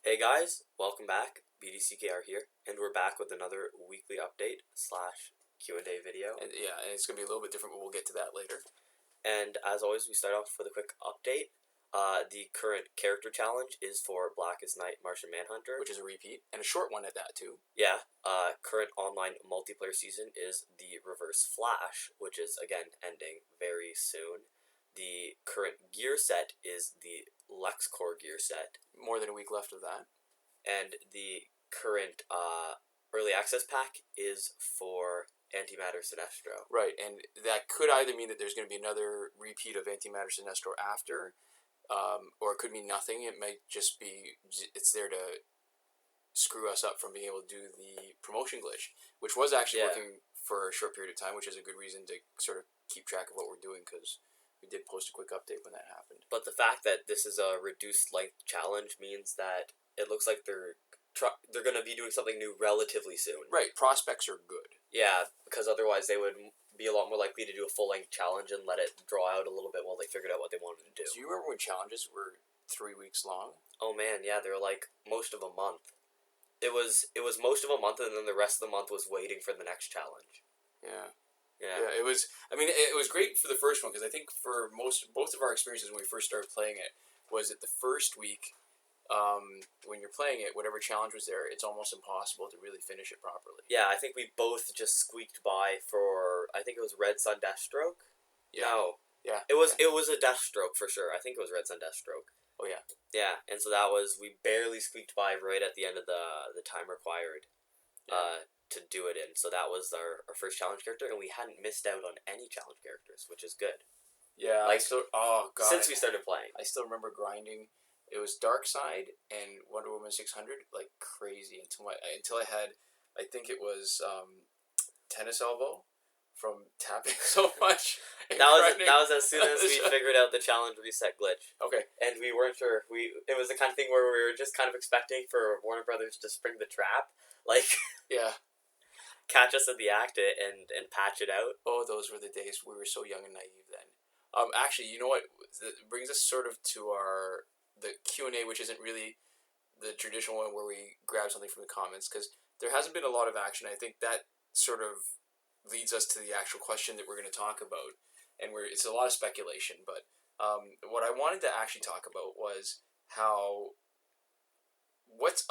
Hey guys, welcome back. bdckr here, and we're back with another weekly update slash Q&A video. And it's going to be a little bit different, but we'll get to that later. And as always, we start off with a quick update. The current character challenge is for Blackest Night Martian Manhunter, Which is a repeat, and a short one at that, too. Yeah, current online multiplayer season is the Reverse Flash, which is, again, ending very soon. The current gear set is the LexCorp gear set. More than a week left of that. And the current early access pack is for Antimatter Sinestro. Right, and that could either mean that there's going to be another repeat of Antimatter Sinestro after, or it could mean nothing. It might just be, it's there to screw us up from being able to do the promotion glitch, which was actually working for a short period of time, which is a good reason to sort of keep track of what we're doing, because we did post a quick update when that happened. But the fact that this is a reduced length challenge means that it looks like they're going to be doing something new relatively soon. Right, prospects are good. Yeah, because otherwise they would be a lot more likely to do a full-length challenge and let it draw out a little bit while they figured out what they wanted to do. Do you remember when challenges were 3 weeks long? Oh man, yeah, they were like most of a month. It was most of a month, and then the rest of the month was waiting for the next challenge. Yeah. Yeah, it was. I mean, it was great for the first one, because I think for both of our experiences when we first started playing it was that the first week, when you're playing it, whatever challenge was there, it's almost impossible to really finish it properly. Yeah, I think we both just squeaked by for, I think it was Red Sun Deathstroke. Yeah. No, Yeah. it was a Deathstroke for sure. I think it was Red Sun Deathstroke. Oh yeah. Yeah, and so that was, we barely squeaked by right at the end of the time required. To do it in. So that was our first challenge character, and we hadn't missed out on any challenge characters, which is good. Yeah. Like, oh god. Since we started playing. I still remember grinding. It was Darkseid and Wonder Woman 600 like crazy until I had, I think it was Tennis Elbow from tapping so much. That was as soon as we figured out the challenge reset glitch. Okay. And we weren't sure. It was the kind of thing where we were just kind of expecting for Warner Brothers to spring the trap, like yeah. catch us at the act and patch it out. Oh, those were the days. We were so young and naive then. Actually, you know what? It brings us sort of to the Q&A, which isn't really the traditional one where we grab something from the comments, because there hasn't been a lot of action. I think that sort of leads us to the actual question that we're going to talk about, and it's a lot of speculation. But what I wanted to actually talk about was what's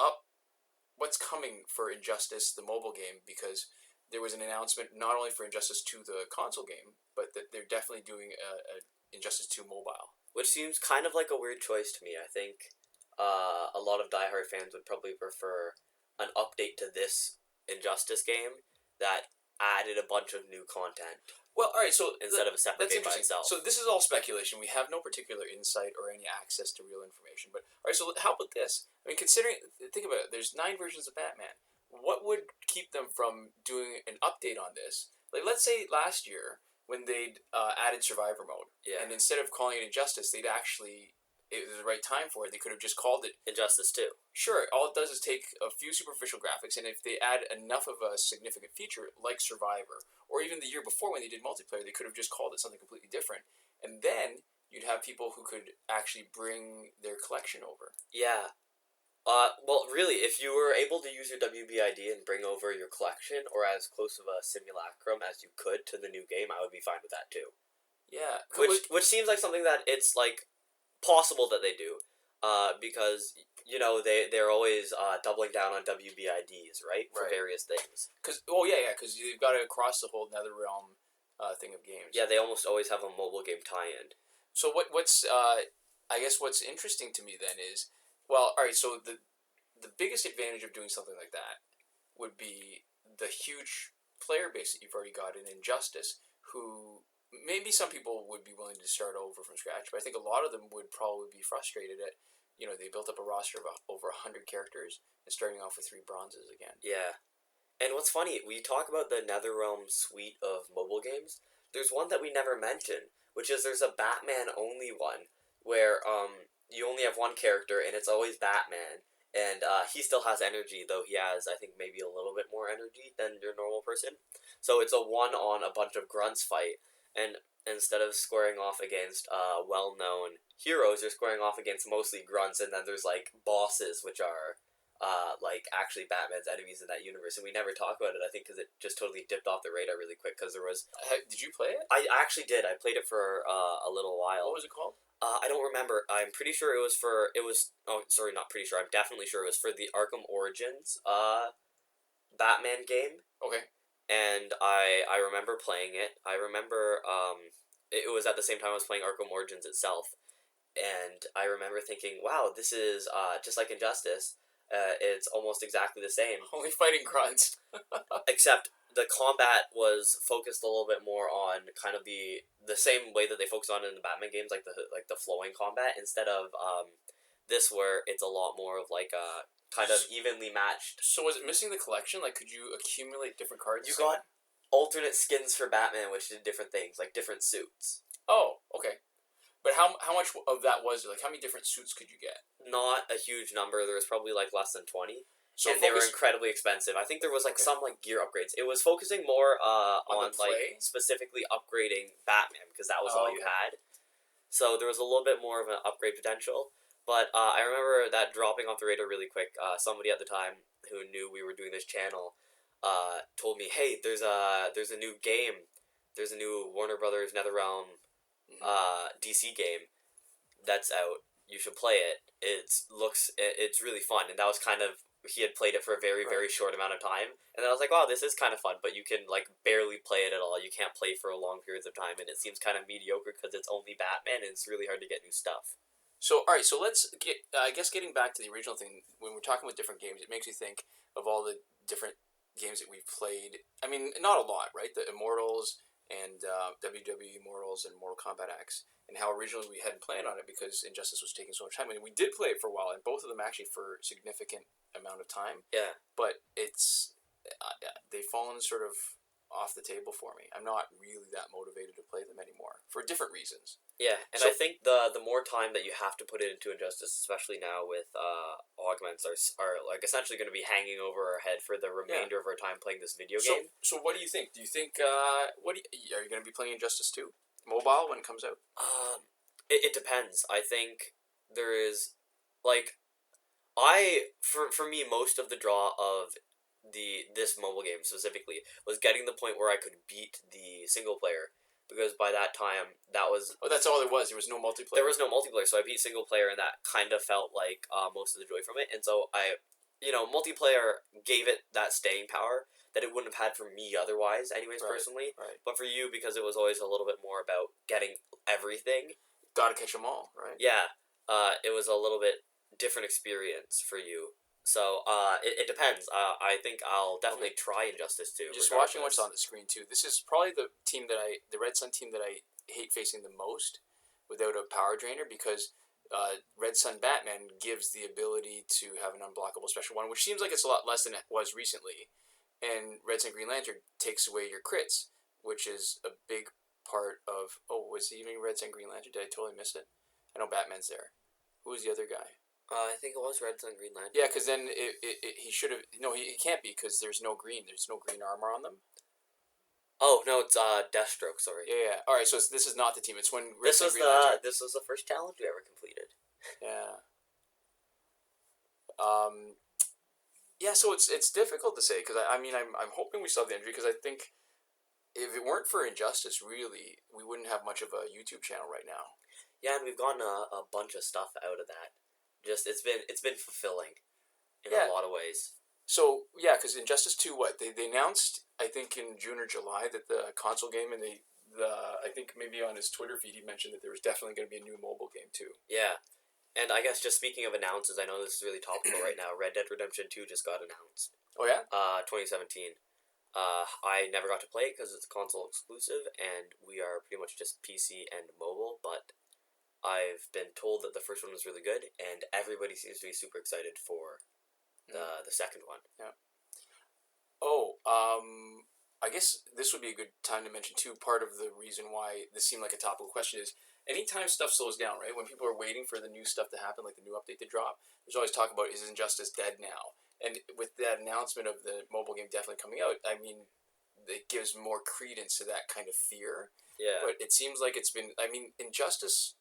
coming for Injustice, the mobile game, because there was an announcement not only for Injustice 2, the console game, but that they're definitely doing a Injustice 2 mobile. Which seems kind of like a weird choice to me. I think a lot of diehard fans would probably prefer an update to this Injustice game that added a bunch of new content. Well, all right, so instead of a separate game by itself. So this is all speculation. We have no particular insight or any access to real information. But all right, so how about this? I mean, think about it. There's 9 versions of Batman. What would keep them from doing an update on this? Like, let's say last year when they'd added Survivor mode, and instead of calling it Injustice, it was the right time for it. They could have just called it Injustice 2. Sure, all it does is take a few superficial graphics, and if they add enough of a significant feature, like Survivor, or even the year before when they did multiplayer, they could have just called it something completely different. And then you'd have people who could actually bring their collection over. Yeah. Well, really, if you were able to use your WBID and bring over your collection, or as close of a simulacrum as you could to the new game, I would be fine with that too. Yeah. Which seems like something that it's, like, possible that they do, because they're always doubling down on WBIDs, right, for various things. Because you've got to cross the whole NetherRealm thing of games. Yeah, they almost always have a mobile game tie-in. So what's I guess what's interesting to me then is, well, all right, so the biggest advantage of doing something like that would be the huge player base that you've already got in Injustice, who maybe some people would be willing to start over from scratch, but I think a lot of them would probably be frustrated at, they built up a roster of over 100 characters and starting off with 3 bronzes again. Yeah. And what's funny, we talk about the NetherRealm suite of mobile games. There's one that we never mentioned, which is there's a Batman-only one, where you only have one character, and it's always Batman. And he still has energy, though he has, I think, maybe a little bit more energy than your normal person. So it's a one-on-a-bunch-of-grunts fight. and instead of squaring off against well-known heroes, you're squaring off against mostly grunts, and then there's like bosses, which are like actually Batman's enemies in that universe, and we never talk about it. I think because it just totally dipped off the radar really quick. Because there was, Did you play it? I actually did. I played it for a little while. What was it called? I don't remember. I'm pretty sure it was for. It was. Oh, sorry, not pretty sure. I'm definitely sure it was for the Arkham Origins Batman game, Okay. and I remember playing it. I remember it was at the same time I was playing Arkham Origins itself, and I remember thinking, wow, this is just like Injustice. It's almost exactly the same, Only fighting grunts. except the combat was focused a little bit more on kind of the same way that they focus on in the Batman games, like the flowing combat, instead of this where it's a lot more of like a kind of evenly matched. So was it missing the collection? Like, could you accumulate different cards? You got alternate skins for Batman, which did different things, like different suits. Oh, okay. But how much of that was there? Like, how many different suits could you get? Not a huge number. There was probably like less than 20. So And they were incredibly expensive. I think there was like Okay. some like gear upgrades. It was focusing more On on the play? like specifically upgrading Batman because that was all you Okay. had. So there was a little bit more of an upgrade potential. But I remember that dropping off the radar really quick. Somebody at the time who knew we were doing this channel told me, "Hey, there's a new game. There's a new Warner Brothers NetherRealm DC game that's out. You should play it. It's really fun." And that was kind of he had played it for a very Right. very short amount of time, and then I was like, "Oh, this is kind of fun," but you can like barely play it at all. You can't play for a long periods of time, and it seems kind of mediocre because it's only Batman, and it's really hard to get new stuff. So, all right. So let's get. I guess getting back to the original thing, when we're talking about different games, it makes me think of all the different games that we've played. I mean, not a lot, right? The Immortals and WWE Immortals and Mortal Kombat X, and how originally we hadn't planned on it because Injustice was taking so much time. I mean, we did play it for a while, and both of them actually for a significant amount of time. Yeah, But it's they've fallen sort of off the table for me. I'm not really that motivated to play them anymore for different reasons. yeah, and So I think the more time that you have to put it into Injustice, especially now with augments, are like essentially going to be hanging over our head for the yeah. remainder of our time playing this video So game. so what do you think? Do you think are you going to be playing Injustice 2 mobile when it comes out? It depends. I think there is like for me most of the draw of this mobile game specifically was getting the point where I could beat the single player because by that time that was Oh, that's all there was. There was no multiplayer. there was no multiplayer, so I beat single player, and that kind of felt like most of the joy from it. And so multiplayer gave it that staying power that it wouldn't have had for me otherwise, anyways, Right, personally. right. But for you, because it was always a little bit more about getting everything, Got to catch them all, right? yeah, it was a little bit different experience for you. So it depends. I think I'll definitely try Injustice 2. Just watching what's on the screen too. This is probably the Red Sun team that I hate facing the most without a power drainer because Red Sun Batman gives the ability to have an unblockable special one, which seems like it's a lot less than it was recently. And Red Sun Green Lantern takes away your crits, which is a big part of. Oh, was it even Red Sun Green Lantern? Did I totally miss it? I know Batman's there. Who was the other guy? I think it was Red Sun Green Lantern. Yeah, because then he should have. No, he can't be because there's no green. There's no green armor on them. Oh no, it's Deathstroke. Sorry. Yeah. All right. So this is not the team. It's when This was Green Lantern. this was the first challenge we ever completed. Yeah. Yeah. So it's difficult to say because I mean I'm hoping we still have the injury because I think if it weren't for Injustice, really, we wouldn't have much of a YouTube channel right now. Yeah, and we've gotten a bunch of stuff out of that. Just it's been fulfilling in Yeah. a lot of ways. So yeah, because Injustice 2, what they announced, I think in June or July that the console game, and I think maybe on his Twitter feed he mentioned that there was definitely going to be a new mobile game too. Yeah, and I guess just speaking of announces, I know this is really topical right now. Red Dead Redemption 2 just got announced. Oh yeah. 2017. I never got to play it because it's console exclusive, and we are pretty much just PC and mobile. But I've been told that the first one was really good, and everybody seems to be super excited for the second one. Yeah. Oh, I guess this would be a good time to mention too. Part of the reason why this seemed like a topical question is anytime stuff slows down, right? When people are waiting for the new stuff to happen, like the new update to drop, there's always talk about is Injustice dead now? And with that announcement of the mobile game definitely coming out, I mean, it gives more credence to that kind of fear. Yeah. But it seems like it's been. I mean, Injustice: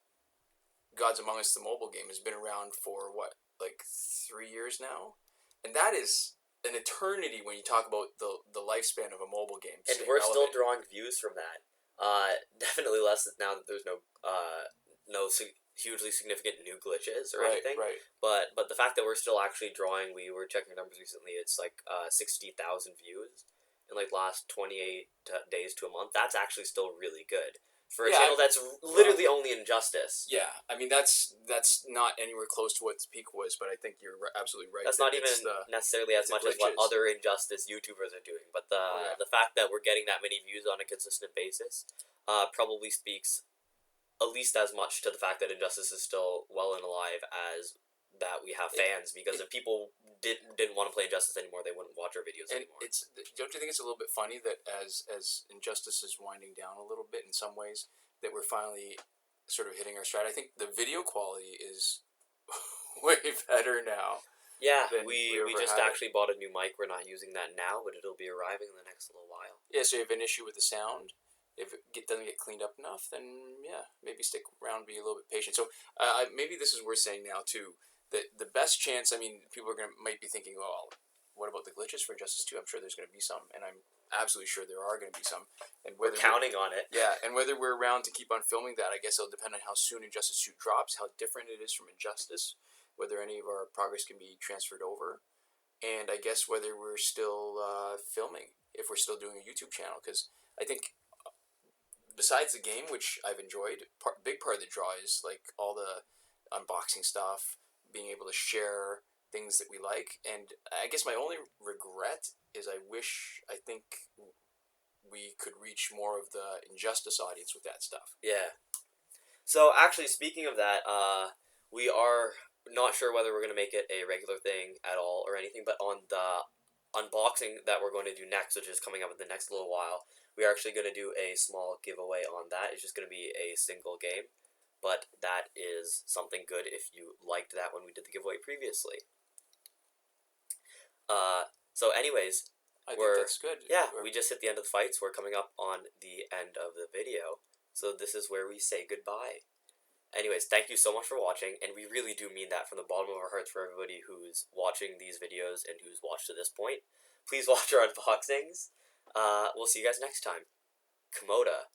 Gods Among Us, the mobile game, has been around for what, like 3 years now, and that is an eternity when you talk about the lifespan of a mobile game And staying we're still relevant. drawing views from that. Definitely less now that there's no hugely significant new glitches or Right, anything. right. But the fact that we're still actually drawing, we were checking numbers recently. It's like 60,000 views in like last 28 days to a month. That's actually still really good for a Yeah, channel that's literally only Injustice. yeah. I mean, that's not anywhere close to what the peak was, but I think you're absolutely right. That's That not it's even the necessarily as it's the much as what glitches. other Injustice YouTubers are doing, but Oh yeah. the fact that we're getting that many views on a consistent basis probably speaks at least as much to the fact that Injustice is still well and alive as that we have It, fans. Because it, if people didn't want to play Injustice anymore, they wouldn't watch our videos and anymore. it's don't you think it's a little bit funny that as Injustice is winding down a little bit in some ways, that we're finally sort of hitting our stride. I think the video quality is way better now Yeah, than we we ever just had it. actually bought a new mic. We're not using that now, but it'll be arriving in the next little while. Yeah, so you have an issue with the sound. If doesn't get cleaned up enough, then yeah, maybe stick around, be a little bit patient. So maybe this is worth saying now too. That the best chance, I mean, people are gonna might be thinking, well, what about the glitches for Injustice 2? I'm sure there's gonna be some, and I'm absolutely sure there are gonna be some. And We're counting on it. yeah, and whether we're around to keep on filming that, I guess it'll depend on how soon Injustice 2 drops, how different it is from Injustice, whether any of our progress can be transferred over, and I guess whether we're still filming, if we're still doing a YouTube channel, because I think besides the game, which I've enjoyed, big part of the draw is like all the unboxing stuff, being able to share things that we like, and I guess my only regret is I think we could reach more of the Injustice audience with that stuff. Yeah. So actually, speaking of that, we are not sure whether we're gonna make it a regular thing at all or anything. But on the unboxing that we're going to do next, which is coming up in the next little while, we are actually gonna do a small giveaway on that. It's just gonna be a single game, but that is something good if you liked that when we did the giveaway previously. So anyways, I think we're that's good. yeah, we just hit the end of the fights. We're coming up on the end of the video, so this is where we say goodbye. Anyways, thank you so much for watching, and we really do mean that from the bottom of our hearts for everybody who's watching these videos and who's watched to this point. Please watch our unboxings. We'll see you guys next time. Komoda.